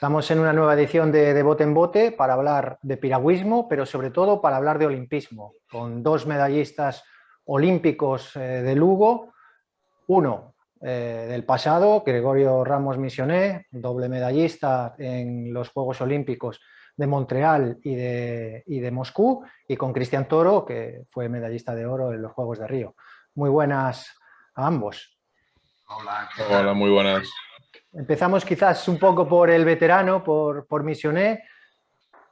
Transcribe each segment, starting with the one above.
Estamos en una nueva edición de Bote en Bote para hablar de piragüismo, pero sobre todo para hablar de olimpismo, con dos medallistas olímpicos de Lugo, uno del pasado, Gregorio Ramos Missioné, doble medallista en los Juegos Olímpicos de Montreal y de Moscú, y con Cristian Toro, que fue medallista de oro en los Juegos de Río. Muy buenas a ambos. Hola, ¿qué tal? Hola, muy buenas. Empezamos quizás un poco por el veterano, por Missioné,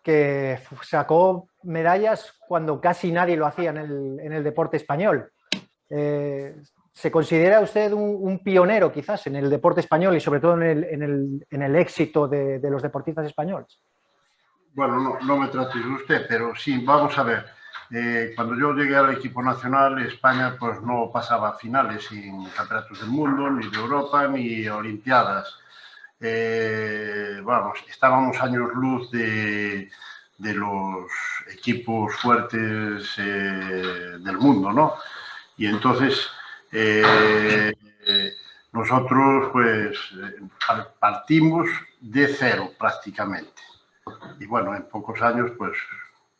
que sacó medallas cuando casi nadie lo hacía en el deporte español. ¿Se considera usted un pionero quizás en el deporte español y sobre todo en el éxito de los deportistas españoles? Bueno, no me trates de usted, pero sí, vamos a ver. Cuando yo llegué al equipo nacional, España pues no pasaba a finales en campeonatos del mundo, ni de Europa, ni olimpiadas. Vamos, estábamos años luz de los equipos fuertes del mundo, ¿no? Y entonces nosotros pues partimos de cero prácticamente. Y bueno, en pocos años pues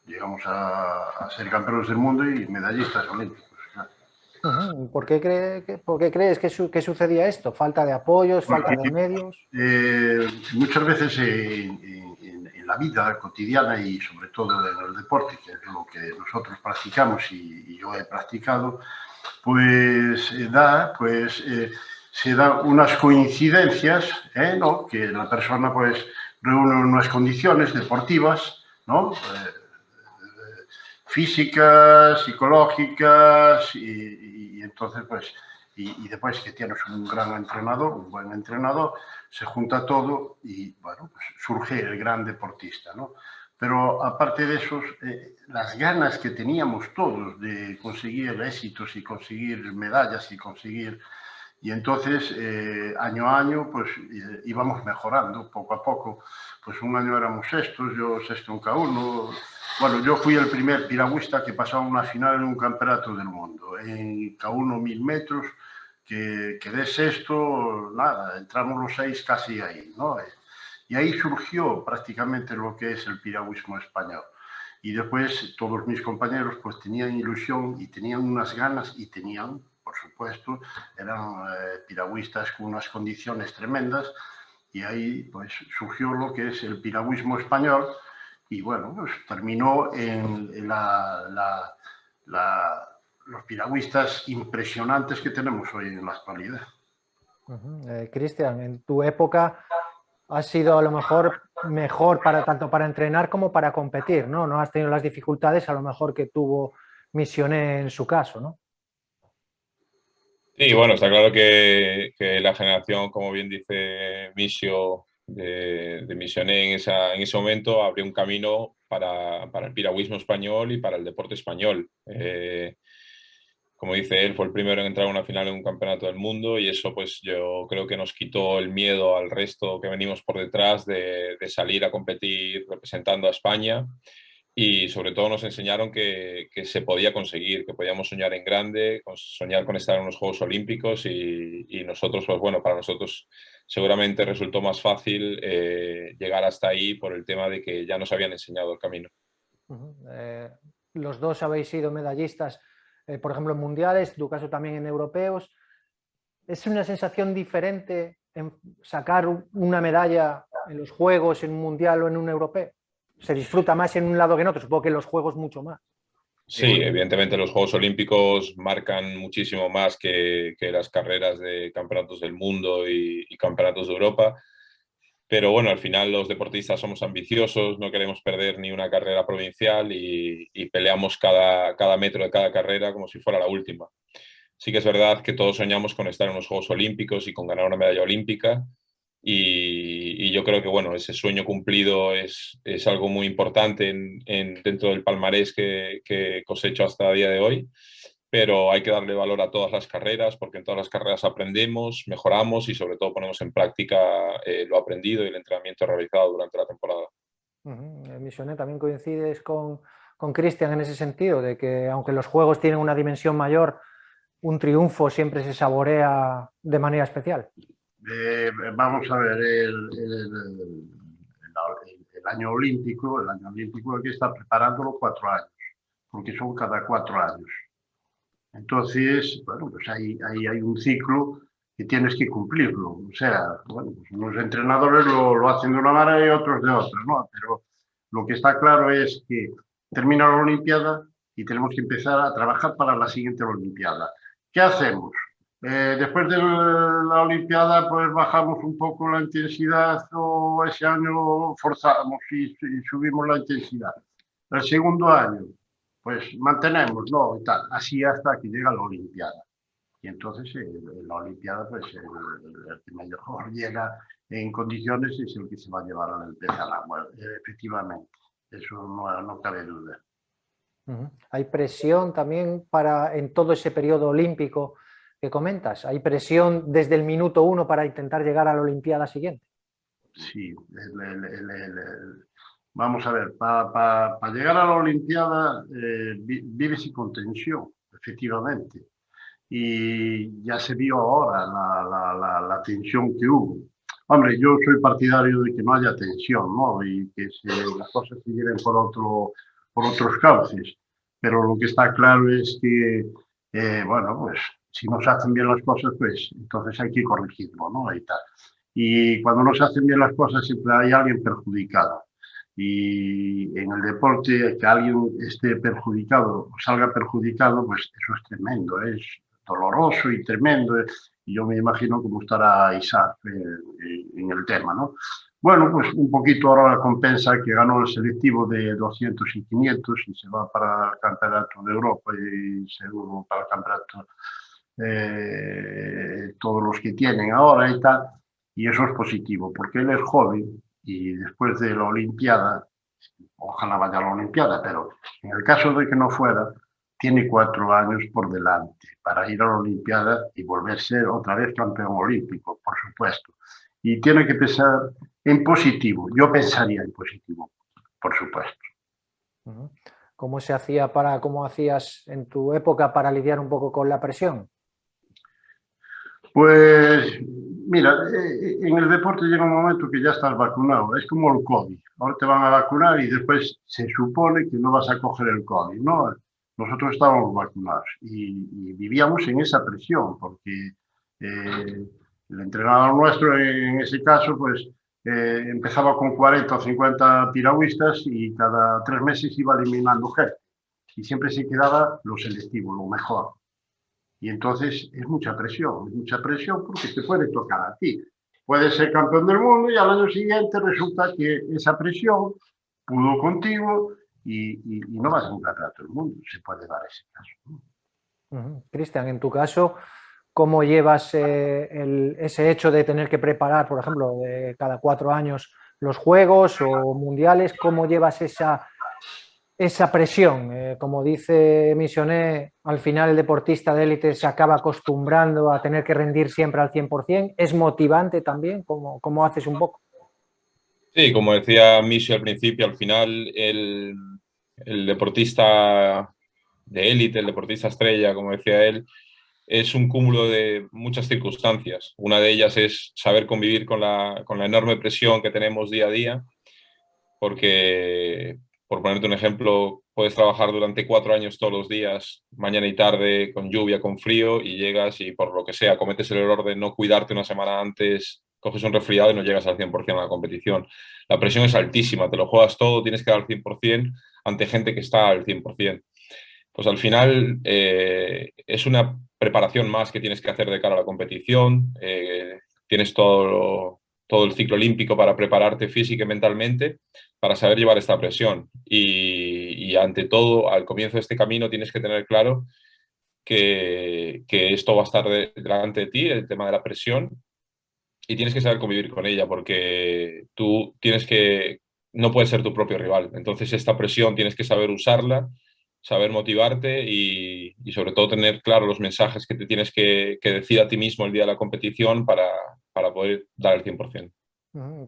llegamos a ser campeones del mundo y medallistas olímpicos. ¿Por qué crees que sucedía esto? ¿Falta de apoyos, falta de medios? Muchas veces en la vida cotidiana y sobre todo en el deporte, que es lo que nosotros practicamos y yo he practicado, pues se dan unas coincidencias, ¿no? Que la persona pues reúne unas condiciones deportivas, ¿no? Físicas, psicológicas y entonces pues y después que tienes un gran entrenador, un buen entrenador, se junta todo y bueno, pues surge el gran deportista, ¿no? Pero aparte de eso, las ganas que teníamos todos de conseguir éxitos y conseguir medallas y conseguir... Y entonces, año a año, pues íbamos mejorando poco a poco. Pues un año éramos sextos, yo sexto en K1. Bueno, yo fui el primer piragüista que pasó a una final en un campeonato del mundo. En K1 1000 metros, que quedé sexto, nada, entramos los 6 casi ahí, ¿no? Y ahí surgió prácticamente lo que es el piragüismo español. Y después todos mis compañeros pues tenían ilusión y tenían unas ganas y tenían, por supuesto, eran piragüistas con unas condiciones tremendas y ahí pues surgió lo que es el piragüismo español y bueno, pues terminó en los piragüistas impresionantes que tenemos hoy en la actualidad. Cristian, en tu época has sido a lo mejor para tanto para entrenar como para competir, ¿no? No has tenido las dificultades a lo mejor que tuvo Missioné en su caso, ¿no? Sí, bueno, está claro que la generación, como bien dice Misio, de Missioné en ese momento abrió un camino para el piragüismo español y para el deporte español. Como dice él, fue el primero en entrar a una final en un campeonato del mundo y eso pues yo creo que nos quitó el miedo al resto que venimos por detrás de salir a competir representando a España y sobre todo nos enseñaron que se podía conseguir, que podíamos soñar en grande, soñar con estar en los Juegos Olímpicos y nosotros, pues bueno, para nosotros seguramente resultó más fácil llegar hasta ahí por el tema de que ya nos habían enseñado el camino. Los dos habéis sido medallistas, por ejemplo, en mundiales, en tu caso también en europeos. ¿Es una sensación diferente en sacar una medalla en los Juegos, en un mundial o en un europeo? ¿Se disfruta más en un lado que en otro? Supongo que en los Juegos mucho más. Sí, evidentemente los Juegos Olímpicos marcan muchísimo más que las carreras de campeonatos del mundo y campeonatos de Europa. Pero bueno, al final los deportistas somos ambiciosos, no queremos perder ni una carrera provincial y peleamos cada metro de cada carrera como si fuera la última. Sí que es verdad que todos soñamos con estar en los Juegos Olímpicos y con ganar una medalla olímpica y yo creo que bueno, ese sueño cumplido es algo muy importante dentro del palmarés que cosecho hasta el día de hoy, pero hay que darle valor a todas las carreras porque en todas las carreras aprendemos, mejoramos y sobre todo ponemos en práctica lo aprendido y el entrenamiento realizado durante la temporada. Missioné, también coincides con Cristian en ese sentido, de que aunque los juegos tienen una dimensión mayor, un triunfo siempre se saborea de manera especial. Vamos a ver, año olímpico hay que estar preparándolo 4 años, porque son cada 4 años. Entonces, bueno, pues ahí hay un ciclo que tienes que cumplirlo. O sea, bueno, pues unos entrenadores lo hacen de una manera y otros de otra, ¿no? Pero lo que está claro es que termina la Olimpiada y tenemos que empezar a trabajar para la siguiente Olimpiada. ¿Qué hacemos? Después de la Olimpiada, pues bajamos un poco la intensidad o ese año forzamos y subimos la intensidad. El segundo año, pues mantenemos, ¿no? Y tal, así hasta que llega la Olimpiada. Y entonces en la Olimpiada, pues el que mejor llega en condiciones es el que se va a llevar a la pez al agua, efectivamente. Eso no cabe duda. ¿Hay presión también en todo ese periodo olímpico que comentas? ¿Hay presión desde el minuto 1 para intentar llegar a la Olimpiada siguiente? Sí, vamos a ver, para llegar a la Olimpiada vives con tensión, efectivamente. Y ya se vio ahora la tensión que hubo. Hombre, yo soy partidario de que no haya tensión, ¿no? Y que las cosas se lleven por otros cauces. Pero lo que está claro es que, bueno, pues si no se hacen bien las cosas, pues entonces hay que corregirlo, ¿no? Y tal. Y cuando no se hacen bien las cosas siempre hay alguien perjudicado. Y en el deporte que alguien esté perjudicado o salga perjudicado, pues eso es tremendo, es doloroso y tremendo. Y yo me imagino cómo estará Isaac en el tema, ¿no? Bueno, pues un poquito ahora la compensa que ganó el selectivo de 200 y 500 y se va para el Campeonato de Europa y seguro para el Campeonato todos los que tienen ahora y tal. Y eso es positivo, porque él es joven y después de la Olimpiada, ojalá vaya a la Olimpiada, pero en el caso de que no fuera, tiene 4 años por delante para ir a la Olimpiada y volverse otra vez campeón olímpico, por supuesto. Y tiene que pensar en positivo. Yo pensaría en positivo, por supuesto. ¿Cómo hacías en tu época para lidiar un poco con la presión? Pues mira, en el deporte llega un momento que ya estás vacunado, es como el COVID. Ahora te van a vacunar y después se supone que no vas a coger el COVID, ¿no? Nosotros estábamos vacunados y vivíamos en esa presión porque el entrenador nuestro en ese caso pues empezaba con 40 o 50 piragüistas y cada 3 meses iba eliminando gente y siempre se quedaba lo selectivo, lo mejor. Y entonces es mucha presión porque te puede tocar a ti. Puedes ser campeón del mundo y al año siguiente resulta que esa presión pudo contigo y no vas a un campeonato del mundo. Se puede dar ese caso. Cristian, en tu caso, ¿cómo llevas ese hecho de tener que preparar, por ejemplo, de cada 4 años los Juegos o Mundiales? ¿Cómo llevas esa presión? Como dice Misioné, al final el deportista de élite se acaba acostumbrando a tener que rendir siempre al 100%. ¿Es motivante también? ¿Cómo haces un poco? Sí, como decía Misio al principio, al final el deportista de élite, el deportista estrella, como decía él, es un cúmulo de muchas circunstancias. Una de ellas es saber convivir con la enorme presión que tenemos día a día, porque, por ponerte un ejemplo, puedes trabajar durante 4 años todos los días, mañana y tarde, con lluvia, con frío, y llegas y por lo que sea, cometes el error de no cuidarte una semana antes, coges un resfriado y no llegas al 100% a la competición. La presión es altísima, te lo juegas todo, tienes que dar al 100% ante gente que está al 100%. Pues al final es una preparación más que tienes que hacer de cara a la competición, tienes todo el ciclo olímpico para prepararte física y mentalmente para saber llevar esta presión. Y ante todo, al comienzo de este camino tienes que tener claro que esto va a estar delante de ti, el tema de la presión, y tienes que saber convivir con ella porque tú no puedes ser tu propio rival. Entonces esta presión tienes que saber usarla, saber motivarte y sobre todo tener claro los mensajes que te tienes que decir a ti mismo el día de la competición para poder dar el 100%.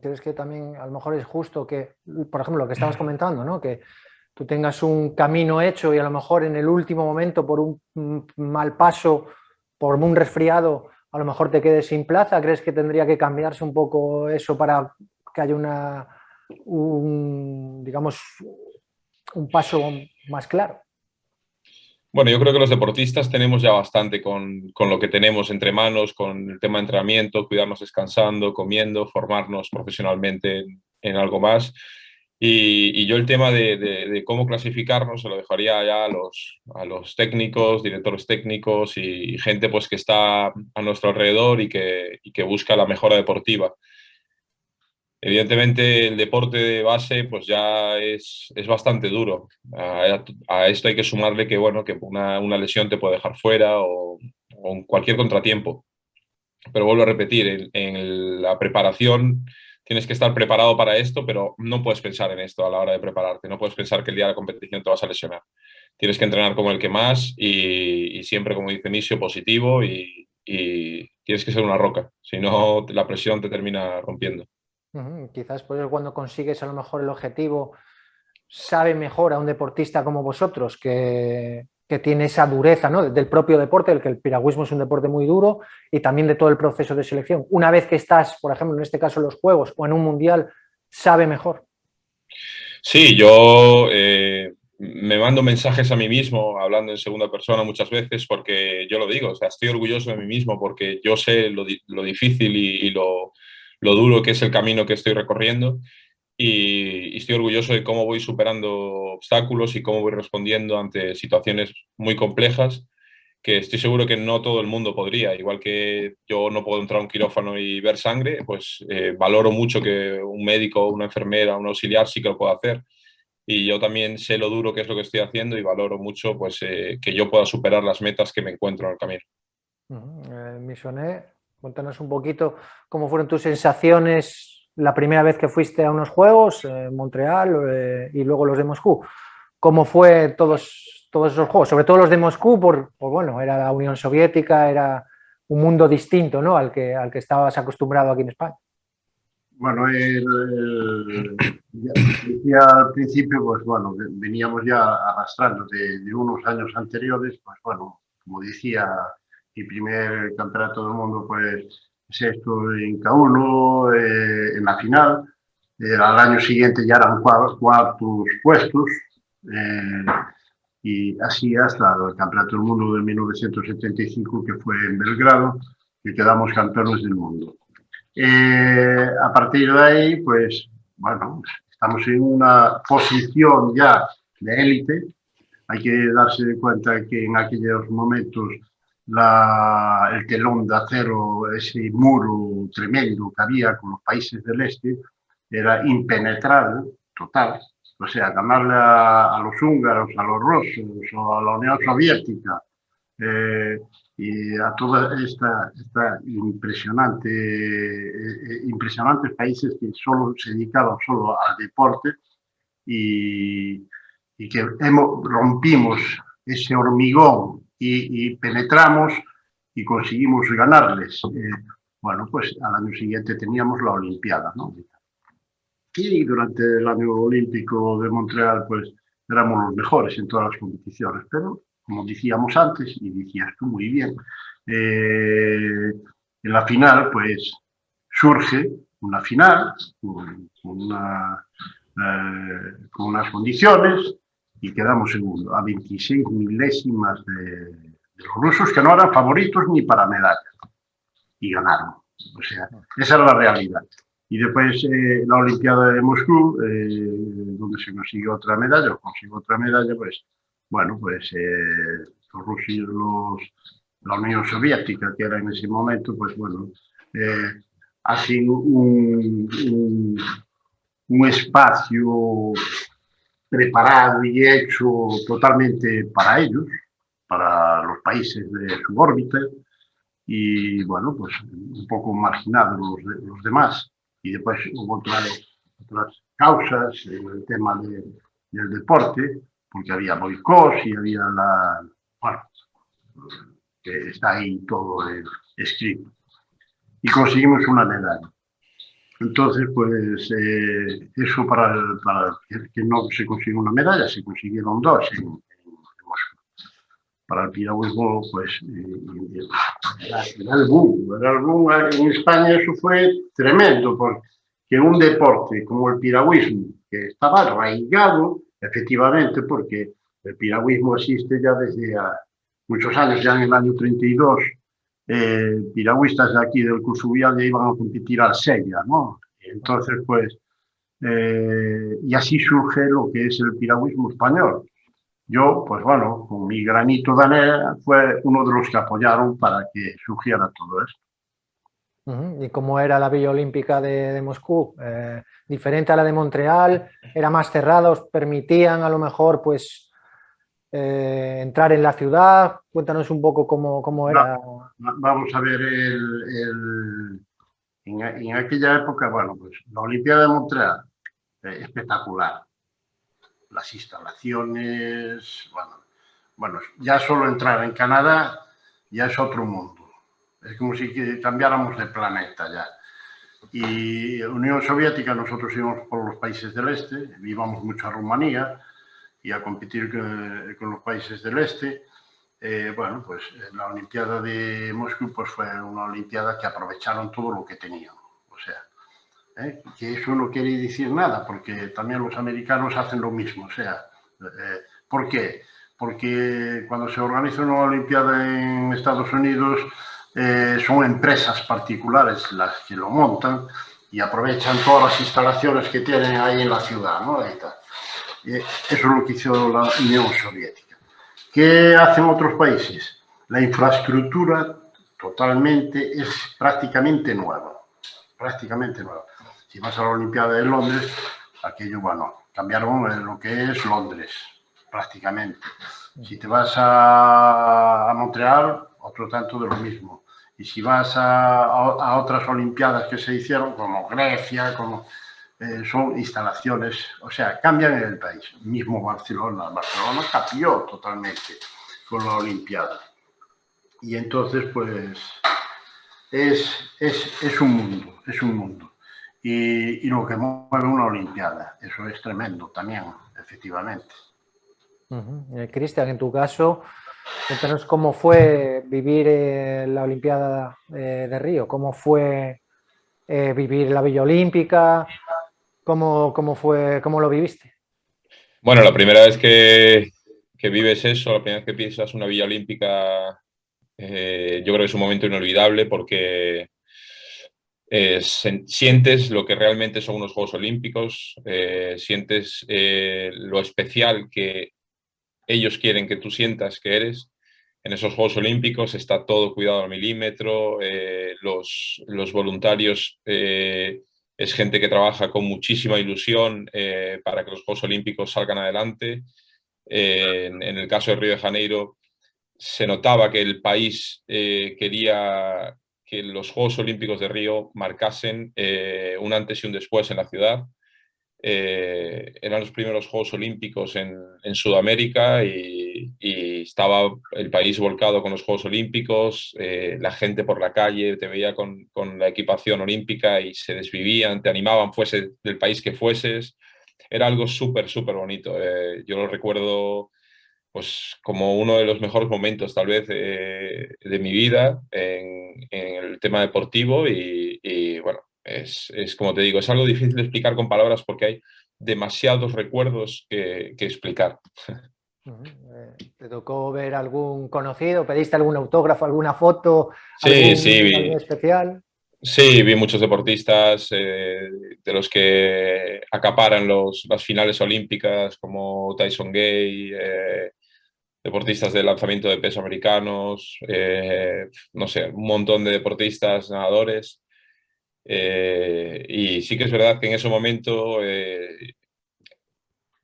¿Crees que también a lo mejor es justo que, por ejemplo, lo que estabas comentando, ¿no? Que tú tengas un camino hecho y a lo mejor en el último momento por un mal paso, por un resfriado, a lo mejor te quedes sin plaza? ¿Crees que tendría que cambiarse un poco eso para que haya digamos, un paso más claro. Bueno, yo creo que los deportistas tenemos ya bastante con lo que tenemos entre manos, con el tema de entrenamiento, cuidarnos descansando, comiendo, formarnos profesionalmente en algo más. Y yo el tema de cómo clasificarnos se lo dejaría ya a los técnicos, directores técnicos y gente pues, que está a nuestro alrededor y que busca la mejora deportiva. Evidentemente el deporte de base pues ya es bastante duro. A esto hay que sumarle que, bueno, que una lesión te puede dejar fuera o cualquier contratiempo. Pero vuelvo a repetir, en la preparación tienes que estar preparado para esto, pero no puedes pensar en esto a la hora de prepararte. No puedes pensar que el día de la competición te vas a lesionar. Tienes que entrenar como el que más y siempre, como dice Misio, positivo y tienes que ser una roca. Si no, la presión te termina rompiendo. Quizás por eso cuando consigues a lo mejor el objetivo, sabe mejor a un deportista como vosotros que tiene esa dureza, ¿no? Del propio deporte, el que el piragüismo es un deporte muy duro y también de todo el proceso de selección. Una vez que estás, por ejemplo, en este caso en los Juegos o en un Mundial, sabe mejor. Sí, yo me mando mensajes a mí mismo hablando en segunda persona muchas veces porque yo lo digo, o sea, estoy orgulloso de mí mismo porque yo sé lo difícil y lo duro que es el camino que estoy recorriendo y estoy orgulloso de cómo voy superando obstáculos y cómo voy respondiendo ante situaciones muy complejas que estoy seguro que no todo el mundo podría. Igual que yo no puedo entrar a un quirófano y ver sangre, pues valoro mucho que un médico, una enfermera, un auxiliar sí que lo pueda hacer. Y yo también sé lo duro que es lo que estoy haciendo y valoro mucho pues, que yo pueda superar las metas que me encuentro en el camino. Misoné, cuéntanos un poquito cómo fueron tus sensaciones la primera vez que fuiste a unos Juegos en Montreal y luego los de Moscú. ¿Cómo fue todos esos juegos? Sobre todo los de Moscú, bueno, era la Unión Soviética, era un mundo distinto, ¿no? al que estabas acostumbrado aquí en España. Bueno, ya decía al principio, pues bueno, veníamos ya arrastrando de unos años anteriores, pues bueno, como decía, mi primer campeonato del mundo, pues sexto en K1, en la final. Al año siguiente ya eran cuartos puestos, y así hasta el Campeonato del Mundo de 1975, que fue en Belgrado, que quedamos campeones del mundo. A partir de ahí, pues, bueno, estamos en una posición ya de élite. Hay que darse de cuenta que en aquellos momentos el telón de acero, ese muro tremendo que había con los países del este, era impenetrable, total. O sea, ganarle a los húngaros, a los rusos o a la Unión Soviética, y a toda esta impresionantes países que solo se dedicaban solo al deporte y que rompimos ese hormigón y penetramos y conseguimos ganarles. Bueno, pues al año siguiente teníamos la Olimpiada, ¿no? Y durante el año olímpico de Montreal, pues éramos los mejores en todas las competiciones, pero como decíamos antes, y decías tú muy bien, en la final, pues surge una final con unas condiciones y quedamos segundo, a 26 milésimas de los rusos, que no eran favoritos ni para medallas, y ganaron. O sea, esa es la realidad. Y después la Olimpiada de Moscú, donde se consiguió otra medalla, pues, bueno, pues los rusos, la Unión Soviética, que era en ese momento, pues bueno, hacen un espacio preparado y hecho totalmente para ellos, para los países de su órbita, y bueno, pues un poco marginados los demás. Y después hubo otras causas en el tema del deporte, porque había boicots y había bueno, que está ahí todo escrito. Y conseguimos una medalla. Entonces, pues eso para que no se consiguió una medalla, se consiguieron dos en Moscú. Para el piragüismo, pues era el boom. En España eso fue tremendo, porque que un deporte como el piragüismo, que estaba arraigado, efectivamente, porque el piragüismo existe ya desde muchos años, ya en el año 32, piragüistas de aquí del Cursubial ya iban a competir al Sella, ¿no? Entonces, pues, y así surge lo que es el piragüismo español. Yo, pues bueno, con mi granito de arena, fue uno de los que apoyaron para que surgiera todo esto. ¿Y cómo era la Villa Olímpica de Moscú? ¿Diferente a la de Montreal? ¿Era más cerrada? ¿Os permitían a lo mejor pues entrar en la ciudad? Cuéntanos un poco cómo era. Vamos a ver, en aquella época, bueno, pues la Olimpiada de Montreal, espectacular. Las instalaciones, bueno, ya solo entrar en Canadá ya es otro mundo. Es como si cambiáramos de planeta ya. Y Unión Soviética, nosotros íbamos por los países del este, íbamos mucho a Rumanía y a competir con los países del este. Bueno, pues la Olimpiada de Moscú pues fue una Olimpiada que aprovecharon todo lo que tenían. O sea, que eso no quiere decir nada, porque también los americanos hacen lo mismo. O sea, ¿por qué? Porque cuando se organiza una Olimpiada en Estados Unidos, son empresas particulares las que lo montan y aprovechan todas las instalaciones que tienen ahí en la ciudad, ¿no? Eso es lo que hizo la Unión Soviética. ¿Qué hacen otros países? La infraestructura totalmente es prácticamente nueva. Prácticamente nueva. Si vas a la Olimpiada de Londres, aquello, bueno, cambiaron lo que es Londres, prácticamente. Si te vas a Montreal, otro tanto de lo mismo. Y si vas a otras Olimpiadas que se hicieron, como Grecia, son instalaciones, o sea, cambian en el país. Mismo Barcelona cambió totalmente con la Olimpiada. Y entonces, pues, es un mundo. Y lo que mueve una Olimpiada, eso es tremendo también, efectivamente. Cristian, en tu caso, cuéntanos cómo fue vivir la Olimpiada de Río, cómo fue vivir la Villa Olímpica, cómo lo viviste. Bueno, la primera vez que vives eso, la primera vez que piensas una Villa Olímpica, yo creo que es un momento inolvidable porque sientes lo que realmente son unos Juegos Olímpicos, sientes lo especial que ellos quieren que tú sientas que eres. En esos Juegos Olímpicos está todo cuidado al milímetro, los voluntarios es gente que trabaja con muchísima ilusión para que los Juegos Olímpicos salgan adelante. En el caso de Río de Janeiro se notaba que el país quería que los Juegos Olímpicos de Río marcasen un antes y un después en la ciudad. Eran los primeros Juegos Olímpicos en Sudamérica y estaba el país volcado con los Juegos Olímpicos, la gente por la calle te veía con la equipación olímpica y se desvivían, te animaban, fuese del país que fueses. Era algo súper, súper bonito. Yo lo recuerdo pues como uno de los mejores momentos tal vez de mi vida en el tema deportivo y bueno, es como te digo, es algo difícil de explicar con palabras porque hay demasiados recuerdos que explicar. ¿Te tocó ver algún conocido? ¿Pediste algún autógrafo, alguna foto? Sí, ¿Algo especial? sí, vi muchos deportistas de los que acaparan las finales olímpicas como Tyson Gay, deportistas de lanzamiento de peso americanos, no sé, un montón de deportistas, nadadores. Y sí que es verdad que en ese momento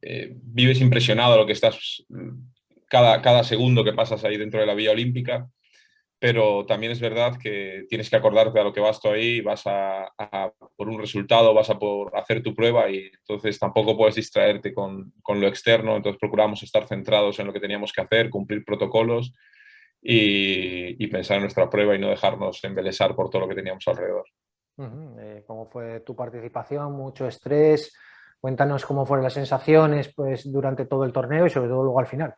vives impresionado de lo que estás, cada segundo que pasas ahí dentro de la Villa Olímpica, pero también es verdad que tienes que acordarte a lo que vas tú ahí, vas por un resultado, vas a por hacer tu prueba y entonces tampoco puedes distraerte con lo externo, entonces procuramos estar centrados en lo que teníamos que hacer, cumplir protocolos y pensar en nuestra prueba y no dejarnos embelesar por todo lo que teníamos alrededor. ¿Cómo fue tu participación? ¿Mucho estrés? Cuéntanos cómo fueron las sensaciones pues, durante todo el torneo y sobre todo luego al final.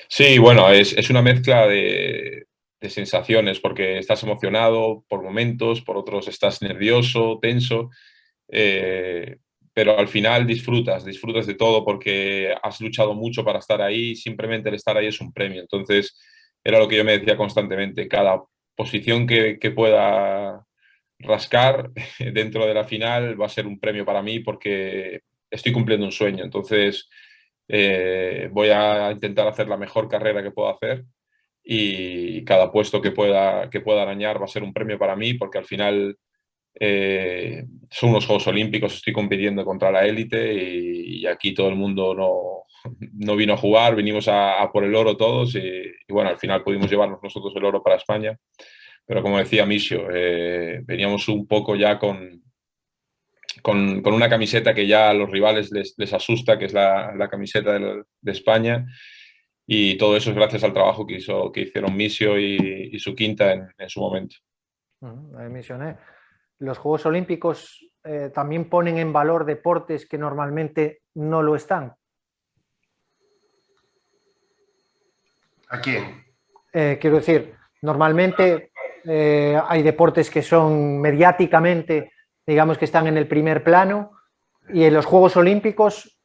Sí, bueno, es una mezcla de sensaciones porque estás emocionado por momentos, por otros estás nervioso, tenso. pero al final disfrutas de todo porque has luchado mucho para estar ahí, simplemente el estar ahí es un premio. Entonces, era lo que yo me decía constantemente, cada posición que pueda rascar dentro de la final va a ser un premio para mí porque estoy cumpliendo un sueño. Entonces, voy a intentar hacer la mejor carrera que pueda hacer y cada puesto que pueda arañar va a ser un premio para mí porque al final son unos Juegos Olímpicos, estoy compitiendo contra la élite y aquí todo el mundo no vino a jugar, vinimos a por el oro todos y bueno, al final pudimos llevarnos nosotros el oro para España. Pero como decía Misio, veníamos un poco ya con una camiseta que ya a los rivales les asusta, que es la camiseta de España. Y todo eso es gracias al trabajo que hicieron Misio y su quinta en su momento. Mencioné. Los Juegos Olímpicos también ponen en valor deportes que normalmente no lo están. ¿A quién? Quiero decir, normalmente hay deportes que son mediáticamente, digamos que están en el primer plano, y en los Juegos Olímpicos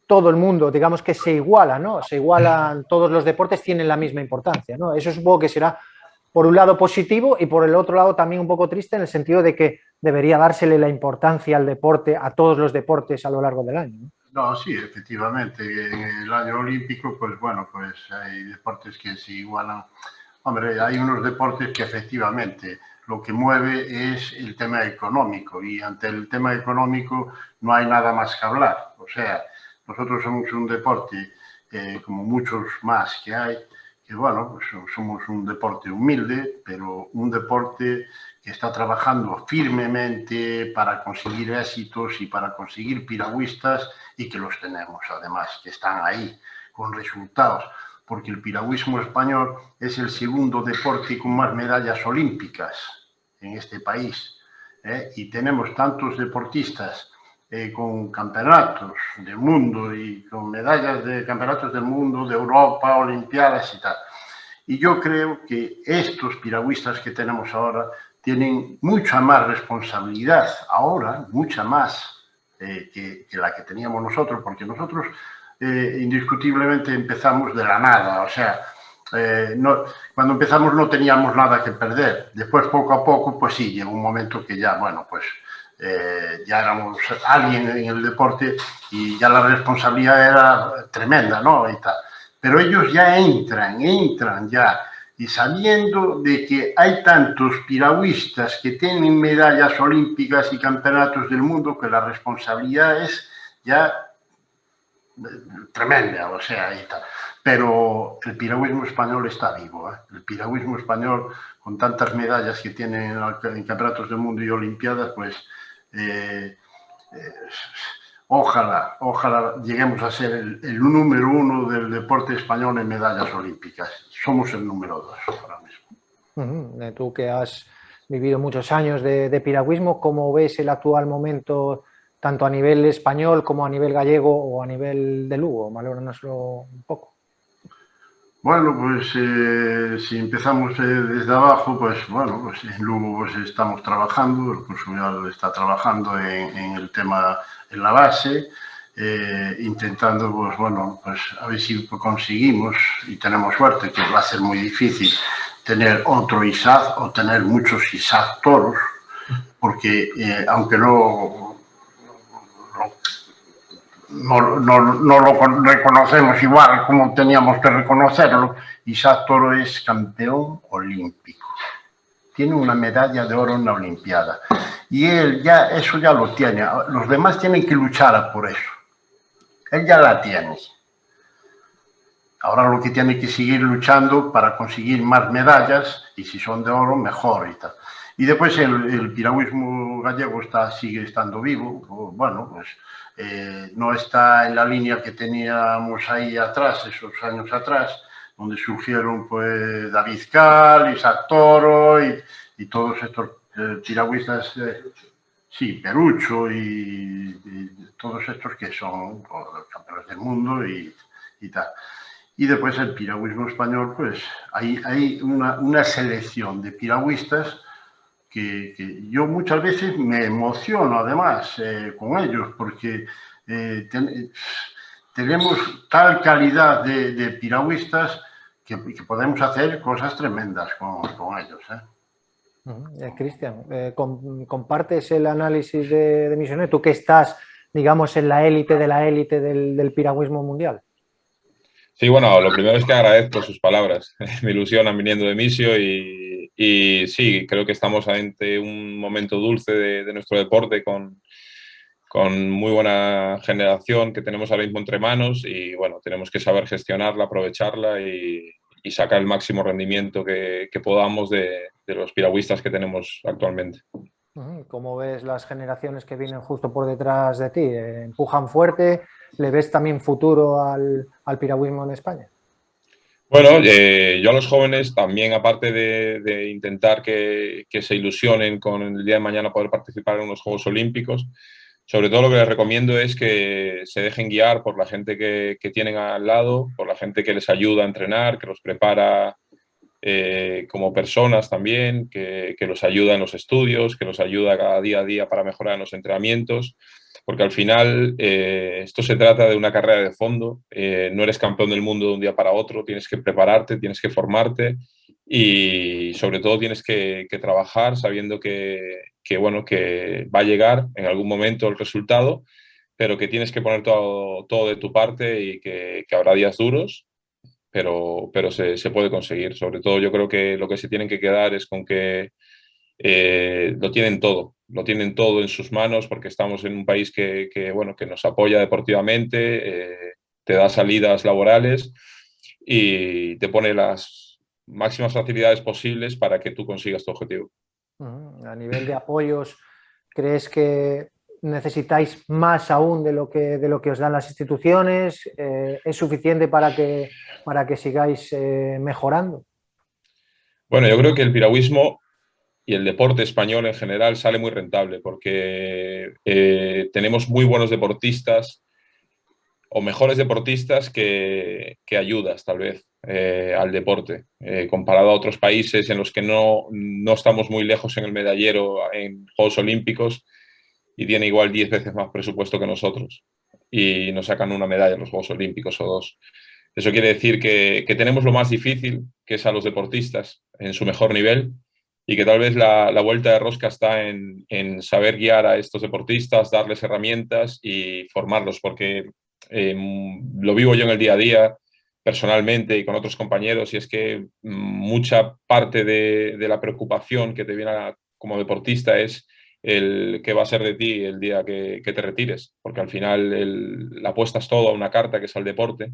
todo el mundo, digamos que se iguala, ¿no? Se igualan, todos los deportes tienen la misma importancia, ¿no? Eso supongo que será por un lado positivo y por el otro lado también un poco triste en el sentido de que debería dársele la importancia al deporte, a todos los deportes a lo largo del año, ¿no? No, sí, efectivamente. En el año olímpico, pues bueno, pues hay deportes que se igualan. Hombre, hay unos deportes que efectivamente lo que mueve es el tema económico y ante el tema económico no hay nada más que hablar. O sea, nosotros somos un deporte, como muchos más que hay, que bueno, pues somos un deporte humilde, pero un deporte que está trabajando firmemente para conseguir éxitos y para conseguir piragüistas y que los tenemos además, que están ahí con resultados, porque el piragüismo español es el segundo deporte con más medallas olímpicas en este país, y tenemos tantos deportistas con campeonatos del mundo y con medallas de campeonatos del mundo, de Europa, olimpiadas y tal. Y yo creo que estos piragüistas que tenemos ahora tienen mucha más responsabilidad ahora, mucha más que la que teníamos nosotros, porque nosotros indiscutiblemente empezamos de la nada, o sea, cuando empezamos no teníamos nada que perder. Después, poco a poco, pues sí, llegó un momento que ya, bueno, pues ya éramos alguien en el deporte y ya la responsabilidad era tremenda, ¿no? Y tal. Pero ellos ya entran ya, y sabiendo de que hay tantos piragüistas que tienen medallas olímpicas y campeonatos del mundo, que la responsabilidad es ya tremenda, o sea, y tal. Pero el piragüismo español está vivo, ¿eh? El piragüismo español, con tantas medallas que tienen en campeonatos del mundo y olimpiadas, pues ojalá lleguemos a ser el número uno del deporte español en medallas olímpicas. Somos el número 2 ahora mismo. Tú que has vivido muchos años de piragüismo, ¿cómo ves el actual momento tanto a nivel español como a nivel gallego o a nivel de Lugo? Valóranoslo un poco. Bueno, pues si empezamos desde abajo, pues bueno, pues en Lugo pues, estamos trabajando, el Consumidor está trabajando en el tema, en la base, intentando, pues bueno, pues a ver si conseguimos, y tenemos suerte, que va a ser muy difícil tener otro ISAD o tener muchos ISAD toros, porque aunque no lo reconocemos igual como teníamos que reconocerlo, Isaac Toro es campeón olímpico. Tiene una medalla de oro en la Olimpiada. Y él ya, eso ya lo tiene. Los demás tienen que luchar por eso. Él ya la tiene. Ahora lo que tiene que seguir luchando para conseguir más medallas, y si son de oro, mejor y tal. Y después el piragüismo gallego sigue estando vivo. Bueno, pues no está en la línea que teníamos ahí atrás, esos años atrás, donde surgieron pues David Cal, Isaac Toro y todos estos piragüistas, sí, Perucho y todos estos que son campeones del mundo y tal. Y después el piragüismo español, pues hay una selección de piragüistas que yo muchas veces me emociono además con ellos, porque tenemos tal calidad de piragüistas que podemos hacer cosas tremendas con ellos. Cristian, ¿compartes el análisis de Misionet? Tú que estás, digamos, en la élite de la élite del piragüismo mundial. Sí, bueno, lo primero es que agradezco sus palabras. Me ilusionan viniendo de Misio y sí, creo que estamos ante un momento dulce de nuestro deporte con muy buena generación que tenemos ahora mismo entre manos y bueno, tenemos que saber gestionarla, aprovecharla y sacar el máximo rendimiento que podamos de los piragüistas que tenemos actualmente. ¿Cómo ves las generaciones que vienen justo por detrás de ti? ¿Empujan fuerte? ¿Le ves también futuro al piragüismo en España? Bueno, yo a los jóvenes también, aparte de intentar que se ilusionen con el día de mañana poder participar en unos Juegos Olímpicos, sobre todo lo que les recomiendo es que se dejen guiar por la gente que tienen al lado, por la gente que les ayuda a entrenar, que los prepara como personas también, que los ayuda en los estudios, que los ayuda cada día a día para mejorar en los entrenamientos, porque al final esto se trata de una carrera de fondo, no eres campeón del mundo de un día para otro, tienes que prepararte, tienes que formarte y sobre todo tienes que trabajar sabiendo bueno, que va a llegar en algún momento el resultado, pero que tienes que poner todo de tu parte y que habrá días duros, pero se puede conseguir. Sobre todo yo creo que lo que se tienen que quedar es con que lo tienen todo en sus manos porque estamos en un país bueno, que nos apoya deportivamente, te da salidas laborales y te pone las máximas facilidades posibles para que tú consigas tu objetivo. A nivel de apoyos, ¿crees que necesitáis más aún de lo que os dan las instituciones? ¿Es suficiente para que sigáis mejorando? Bueno, yo creo que el piragüismo y el deporte español en general sale muy rentable porque tenemos muy buenos deportistas o mejores deportistas que ayudas tal vez al deporte, comparado a otros países en los que no estamos muy lejos en el medallero en Juegos Olímpicos y tiene igual 10 veces más presupuesto que nosotros y nos sacan una medalla en los Juegos Olímpicos o dos. Eso quiere decir que tenemos lo más difícil, que es a los deportistas en su mejor nivel, y que tal vez la vuelta de rosca está en saber guiar a estos deportistas, darles herramientas y formarlos, porque lo vivo yo en el día a día personalmente y con otros compañeros, y es que mucha parte de la preocupación que te viene como deportista es el qué va a ser de ti el día que te retires, porque al final la apuestas todo a una carta que es al deporte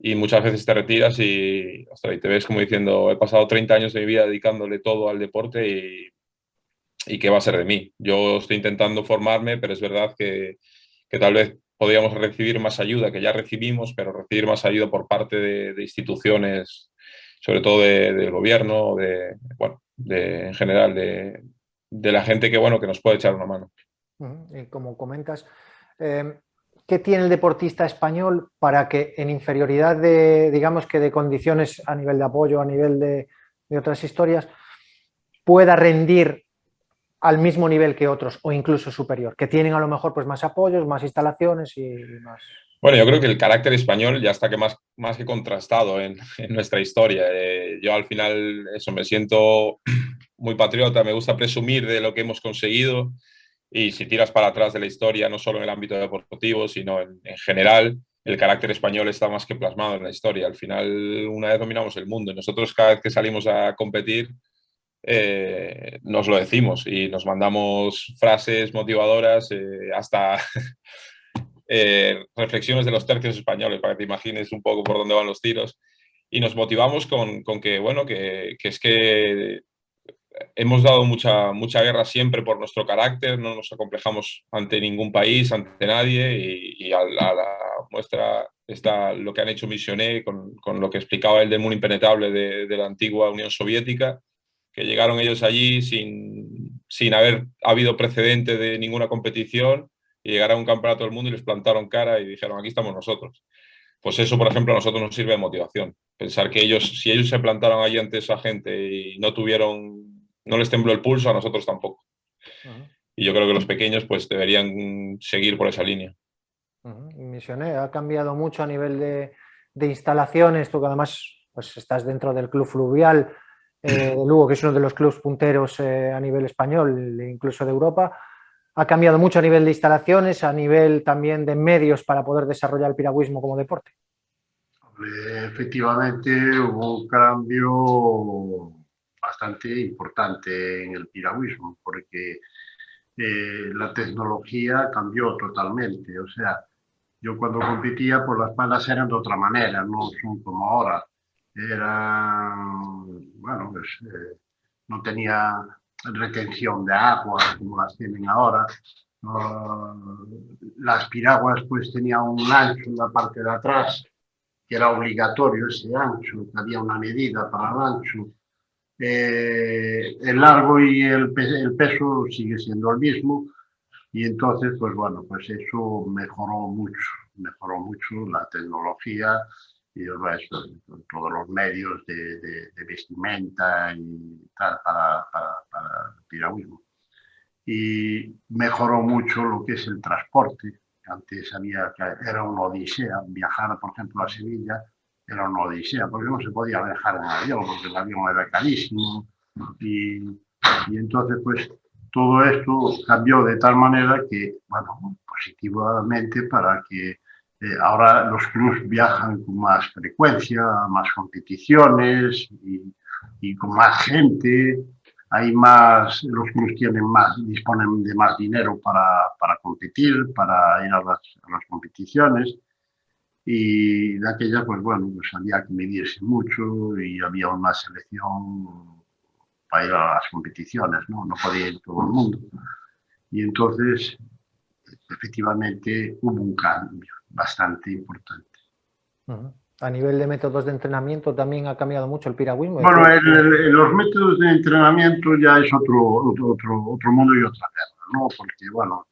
y muchas veces te retiras y, ostras, y te ves como diciendo, he pasado 30 años de mi vida dedicándole todo al deporte y qué va a ser de mí. Yo estoy intentando formarme, pero es verdad que tal vez podríamos recibir más ayuda, que ya recibimos, pero recibir más ayuda por parte de instituciones, sobre todo del gobierno, bueno, en general, de la gente que, bueno, que nos puede echar una mano. Y como comentas, ¿qué tiene el deportista español para que en inferioridad digamos que de condiciones a nivel de apoyo, a nivel de otras historias, pueda rendir al mismo nivel que otros o incluso superior, que tienen a lo mejor pues más apoyos, más instalaciones y más? Bueno, yo creo que el carácter español ya está más que contrastado en nuestra historia. Yo al final eso me siento muy patriota, me gusta presumir de lo que hemos conseguido y si tiras para atrás de la historia, no solo en el ámbito deportivo, sino en general, el carácter español está más que plasmado en la historia. Al final, una vez dominamos el mundo y nosotros cada vez que salimos a competir, nos lo decimos y nos mandamos frases motivadoras hasta reflexiones de los tercios españoles para que te imagines un poco por dónde van los tiros y nos motivamos con que, bueno, que es que hemos dado mucha guerra siempre por nuestro carácter, no nos acomplejamos ante ningún país, ante nadie y a la muestra está lo que han hecho Misionet con lo que explicaba el del muro impenetrable de la antigua Unión Soviética, que llegaron ellos allí sin haber habido precedente de ninguna competición y llegaron a un campeonato del mundo y les plantaron cara y dijeron, aquí estamos nosotros. Pues eso, por ejemplo, a nosotros nos sirve de motivación. Pensar que si ellos se plantaron allí ante esa gente y no tuvieron no les tembló el pulso, a nosotros tampoco. Ujú. Y yo creo que los pequeños pues deberían seguir por esa línea. Misioné ha cambiado mucho a nivel de instalaciones, tú que además pues, estás dentro del Club Fluvial de Lugo, que es uno de los clubes punteros a nivel español, incluso de Europa. Ha cambiado mucho a nivel de instalaciones, a nivel también de medios para poder desarrollar el piragüismo como deporte. Efectivamente, hubo un cambio bastante importante en el piragüismo, porque la tecnología cambió totalmente. O sea, yo cuando competía, pues las palas eran de otra manera, no son como ahora. Eran, bueno, pues no tenía retención de agua como las tienen ahora. Las piraguas pues tenían un ancho en la parte de atrás, que era obligatorio ese ancho, que había una medida para el ancho. El largo y el peso sigue siendo el mismo, y entonces, pues bueno, pues eso mejoró mucho la tecnología y el resto, todos los medios de vestimenta y tal para el piragüismo. Y mejoró mucho lo que es el transporte. Antes era una odisea, viajar, por ejemplo, a Sevilla era una odisea, porque no se podía viajar en avión, porque el avión era carísimo. Y, y entonces, pues, todo esto cambió de tal manera que, bueno, positivamente para que ahora los clubes viajan con más frecuencia, más competiciones y con más gente. Hay más, los clubes tienen más, disponen de más dinero para competir, para ir a las competiciones. Y de aquella, pues bueno, pues había que medirse mucho y había una selección para ir a las competiciones, ¿no? No podía ir todo el mundo. Y entonces, efectivamente, hubo un cambio bastante importante. A nivel de métodos de entrenamiento también ha cambiado mucho el piragüismo. Bueno, los métodos de entrenamiento ya es otro mundo y otra guerra, ¿no? Porque, bueno,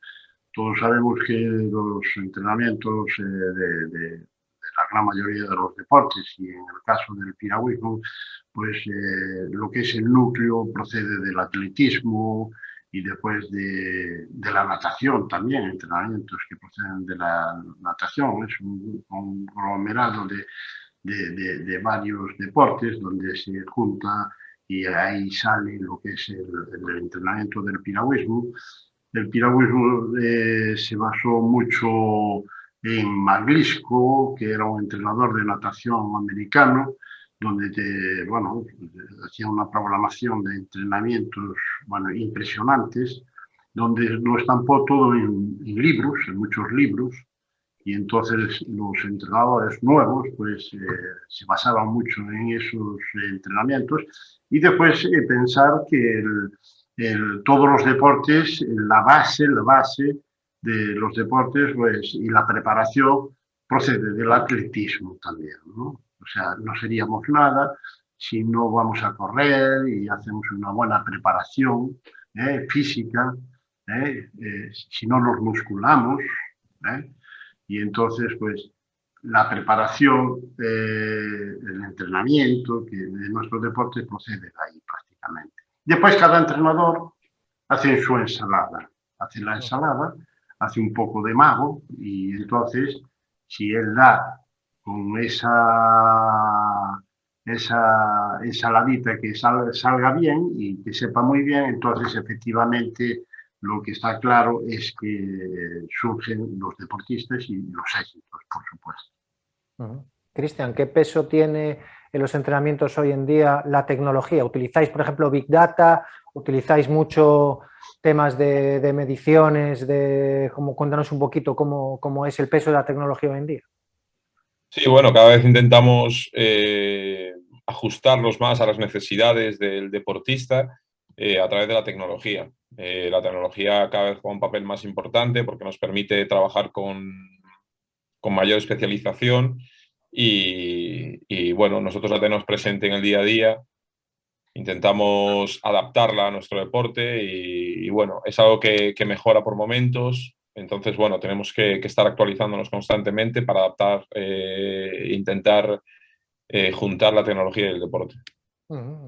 todos sabemos que los entrenamientos de la gran mayoría de los deportes y en el caso del piragüismo, pues lo que es el núcleo procede del atletismo y después de la natación también, entrenamientos que proceden de la natación. Es un conglomerado de varios deportes donde se junta y ahí sale lo que es el entrenamiento del piragüismo. El piragüismo se basó mucho en Maglisco, que era un entrenador de natación americano, donde bueno, hacía una programación de entrenamientos, bueno, impresionantes, donde lo estampó todo en libros, en muchos libros, y entonces los entrenadores nuevos pues se basaban mucho en esos entrenamientos y después pensar que todos los deportes, la base de los deportes pues, y la preparación procede del atletismo también, ¿no? O sea, no seríamos nada si no vamos a correr y hacemos una buena preparación física, si no nos musculamos, y entonces, pues, la preparación, el entrenamiento de nuestros deportes procede de ahí prácticamente. Después cada entrenador hace su ensalada, hace la ensalada, hace un poco de mago y entonces si él da con esa ensaladita que salga bien y que sepa muy bien, entonces efectivamente lo que está claro es que surgen los deportistas y los éxitos, por supuesto. Cristian, ¿qué peso tiene en los entrenamientos hoy en día la tecnología? ¿Utilizáis, por ejemplo, Big Data? ¿Utilizáis mucho temas de mediciones? Cuéntanos un poquito cómo es el peso de la tecnología hoy en día. Sí, bueno, cada vez intentamos ajustarlos más a las necesidades del deportista a través de la tecnología. La tecnología cada vez juega un papel más importante porque nos permite trabajar con mayor especialización y bueno, nosotros la tenemos presente en el día a día, intentamos adaptarla a nuestro deporte y bueno, es algo que mejora por momentos. Entonces, bueno, tenemos que estar actualizándonos constantemente para adaptar, intentar juntar la tecnología y el deporte.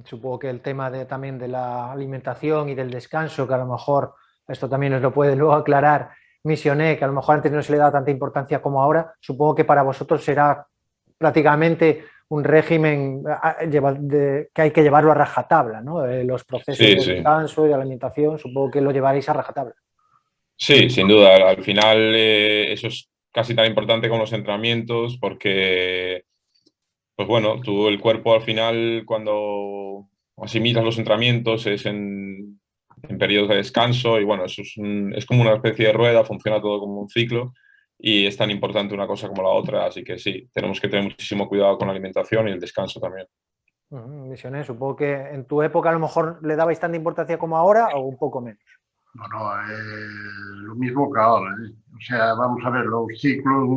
Supongo que el tema también de la alimentación y del descanso, que a lo mejor esto también nos lo puede luego aclarar Misioné, que a lo mejor antes no se le da tanta importancia como ahora, supongo que para vosotros será prácticamente un régimen que hay que llevarlo a rajatabla, ¿no? Los procesos Sí, de sí. descanso y de alimentación, supongo que lo llevaréis a rajatabla. Sí, sin duda. Al final eso es casi tan importante como los entrenamientos porque, pues bueno, tú el cuerpo al final cuando asimilas los entrenamientos es en periodos de descanso y bueno, eso es como una especie de rueda, funciona todo como un ciclo y es tan importante una cosa como la otra, así que sí, tenemos que tener muchísimo cuidado con la alimentación y el descanso también. Misioné, supongo que en tu época a lo mejor le dabais tanta importancia como ahora o un poco menos. Bueno, lo mismo que ahora, ¿eh? O sea, vamos a ver, los ciclos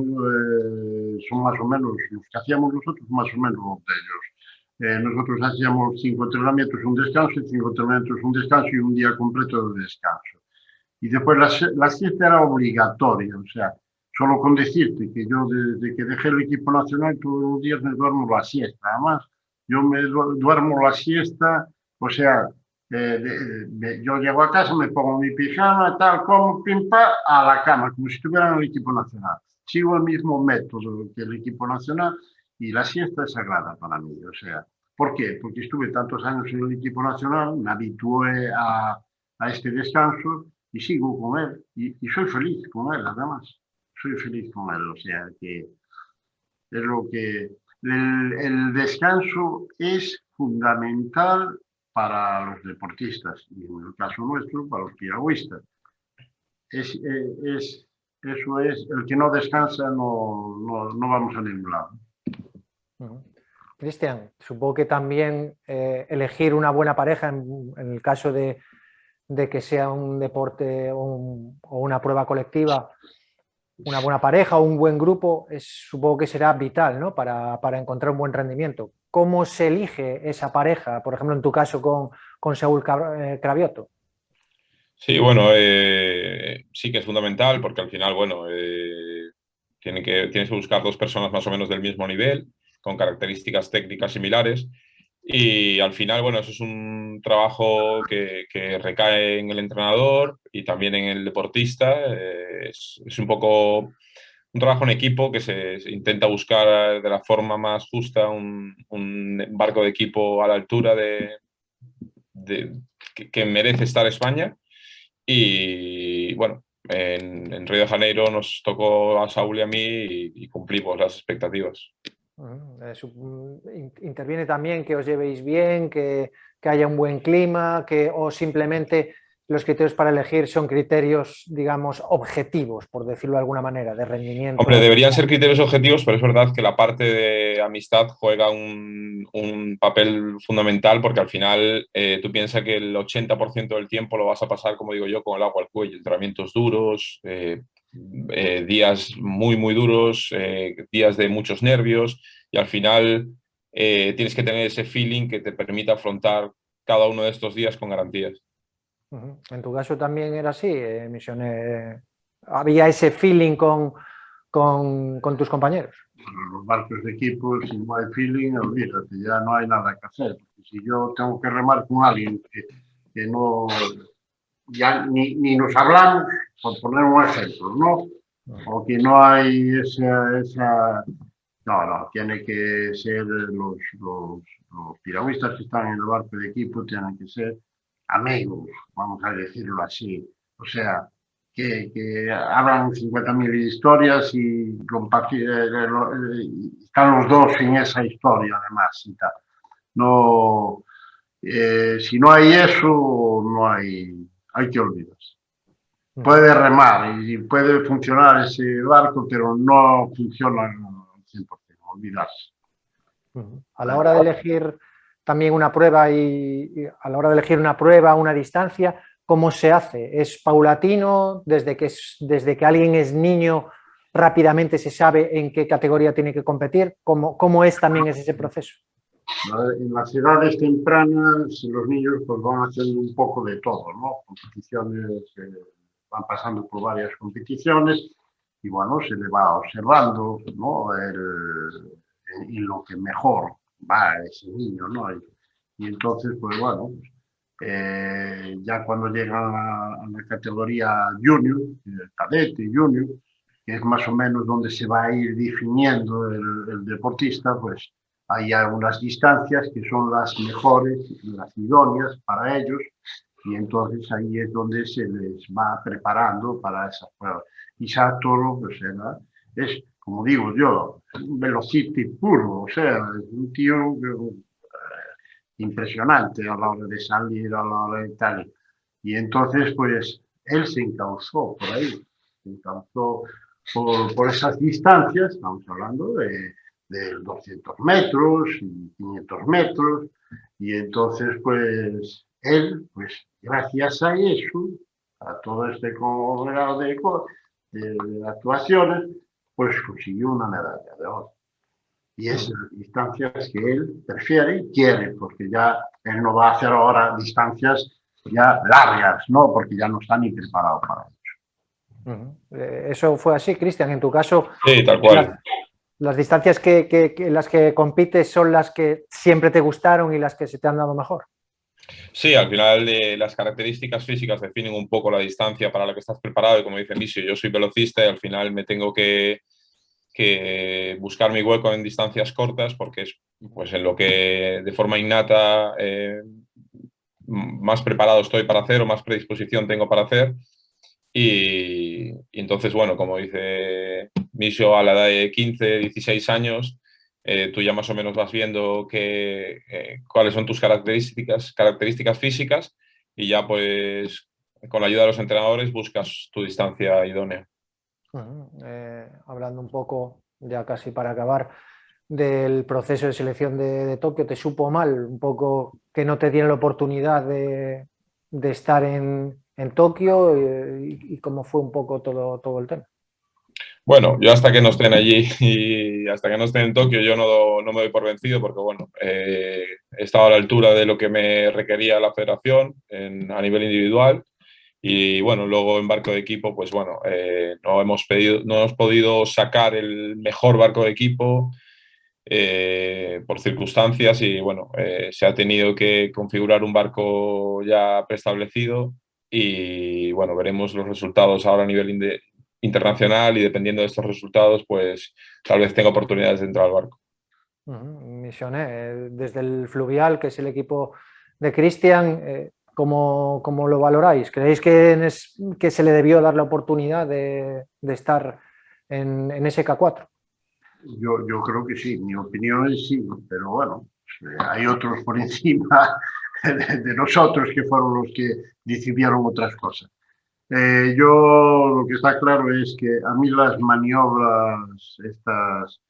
son más o menos, los que hacíamos nosotros, más o menos los de ellos. Nosotros hacíamos 5 entrenamientos, un descanso, 5 entrenamientos, un descanso y un día completo de descanso. Y después la siesta era obligatoria, o sea, solo con decirte que yo desde que dejé el equipo nacional todos los días me duermo la siesta. Además, yo me duermo la siesta, o sea, yo llego a casa, me pongo mi pijama, tal, como, pim, pa, a la cama, como si estuviera en el equipo nacional. Sigo el mismo método que el equipo nacional y la siesta es sagrada para mí, o sea, ¿por qué? Porque estuve tantos años en el equipo nacional, me habitué a este descanso y sigo con él y soy feliz con él, además. Soy feliz con él, o sea que es lo que... El descanso es fundamental para los deportistas y en el caso nuestro para los piragüistas. Eso es, el que no descansa no vamos a ningún lado. Cristian, supongo que también elegir una buena pareja en el caso de que sea un deporte o una prueba colectiva, una buena pareja o un buen grupo, supongo que será vital, ¿no? Para encontrar un buen rendimiento. ¿Cómo se elige esa pareja? Por ejemplo, en tu caso con Saúl Cravioto. Sí, bueno, sí que es fundamental porque al final, bueno, tienes que buscar dos personas más o menos del mismo nivel, con características técnicas similares. Y al final, bueno, eso es un trabajo que recae en el entrenador y también en el deportista. Es un poco un trabajo en equipo que se intenta buscar de la forma más justa un barco de equipo a la altura que merece estar España. Y bueno, en Río de Janeiro nos tocó a Saúl y a mí y cumplimos las expectativas. Interviene también que os llevéis bien, que haya un buen clima, o simplemente los criterios para elegir son criterios, digamos, objetivos, por decirlo de alguna manera, de Hombre, rendimiento. deberían ser criterios objetivos, pero es verdad que la parte de amistad juega un papel fundamental porque al final tú piensas que el 80% del tiempo lo vas a pasar, como digo yo, con el agua al cuello, entrenamientos duros, días muy, muy duros, días de muchos nervios y al final tienes que tener ese feeling que te permita afrontar cada uno de estos días con garantías. En tu caso también era así, Misiones. Había ese feeling con tus compañeros. Los barcos de equipo, si no hay feeling, olvídate, ya no hay nada que hacer. Porque si yo tengo que remar con alguien que no, ya ni nos hablamos, por poner un ejemplo, ¿no? O que no hay no, tiene que ser los piragüistas que están en el barco de equipo, tienen que ser amigos, vamos a decirlo así. O sea, que hablan 50.000 historias y están los dos en esa historia además. Y tal. No, si no hay eso, hay que olvidarse. Puede remar y puede funcionar ese barco, pero no funciona al 100%, olvidarse. A la hora de elegir también una prueba y a la hora de elegir una prueba, una distancia, ¿cómo se hace? ¿Es paulatino? Desde que alguien es niño, rápidamente se sabe en qué categoría tiene que competir? ¿Cómo es también ese proceso? En las edades tempranas, los niños pues, van haciendo un poco de todo, ¿no? Competiciones, van pasando por varias competiciones y bueno, se le va observando, ¿no? Y lo que mejor va a ese niño, ¿no? Y entonces, pues bueno, ya cuando llegan a la categoría junior, cadete, junior, que es más o menos donde se va a ir definiendo el deportista, pues hay algunas distancias que son las mejores, las idóneas para ellos, y entonces ahí es donde se les va preparando para esas pruebas. Isaac Toro, pues es, como digo yo, un velocity puro, o sea, es un tío impresionante a la hora de salir, a la hora de tal. Y entonces, pues, él se encauzó por ahí, se encauzó por esas distancias, estamos hablando de 200 metros y 500 metros, y entonces, pues, él, pues, gracias a eso, a todo este conglomerado de actuaciones, pues consiguió una medalla de oro. Y esas distancias que él prefiere y quiere, porque ya él no va a hacer ahora distancias ya largas, ¿no? Porque ya no está ni preparado para ello. Eso fue así, Cristian. En tu caso, Sí, tal cual. las distancias en las que compites son las que siempre te gustaron y las que se te han dado mejor. Sí, al final las características físicas definen un poco la distancia para la que estás preparado y como dice Misio, yo soy velocista y al final me tengo que buscar mi hueco en distancias cortas porque es pues, en lo que de forma innata más preparado estoy para hacer o más predisposición tengo para hacer. Y entonces, bueno, como dice Misio, a la edad de 15, 16 años, tú ya más o menos vas viendo cuáles son tus características físicas y ya pues con la ayuda de los entrenadores buscas tu distancia idónea. Hablando un poco, ya casi para acabar, del proceso de selección de Tokio, ¿te supo mal un poco que no te dieron la oportunidad de estar en Tokio y cómo fue un poco todo el tema? Bueno, yo hasta que no estén allí y hasta que no estén en Tokio, yo no me doy por vencido porque, bueno, he estado a la altura de lo que me requería la federación a nivel individual y, bueno, luego en barco de equipo, pues, bueno, no hemos podido sacar el mejor barco de equipo por circunstancias y, bueno, se ha tenido que configurar un barco ya preestablecido y, bueno, veremos los resultados ahora a nivel internacional y dependiendo de estos resultados, pues tal vez tenga oportunidades de entrar al barco. Misioné, desde el Fluvial, que es el equipo de Cristian, ¿cómo lo valoráis? ¿Creéis que se le debió dar la oportunidad de estar en ese K4? Yo creo que sí, mi opinión es sí, pero bueno, hay otros por encima de nosotros que fueron los que decidieron otras cosas. Yo lo que está claro es que a mí las maniobras estas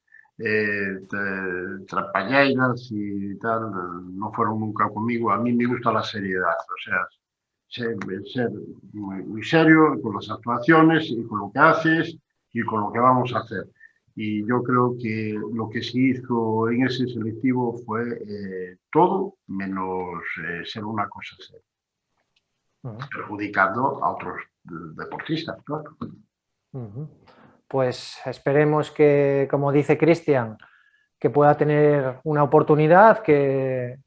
trapalleiras y tal no fueron nunca conmigo. A mí me gusta la seriedad, o sea, ser muy serio con las actuaciones y con lo que haces y con lo que vamos a hacer. Y yo creo que lo que se hizo en ese selectivo fue todo menos ser una cosa seria, perjudicando a otros deportistas, claro. Pues esperemos que, como dice Cristian, que pueda tener una oportunidad, que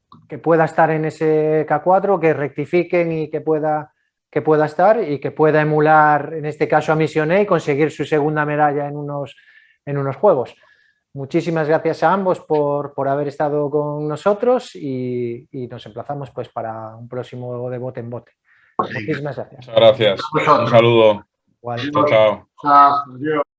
pueda estar en ese K4, que rectifiquen y que pueda estar y que pueda emular, en este caso a Misioné, y conseguir su segunda medalla en unos Juegos. Muchísimas gracias a ambos por haber estado con nosotros y nos emplazamos pues para un próximo de bote en bote. Muchísimas gracias. Muchas gracias. Un saludo. Igual. Chao, chao. Adiós.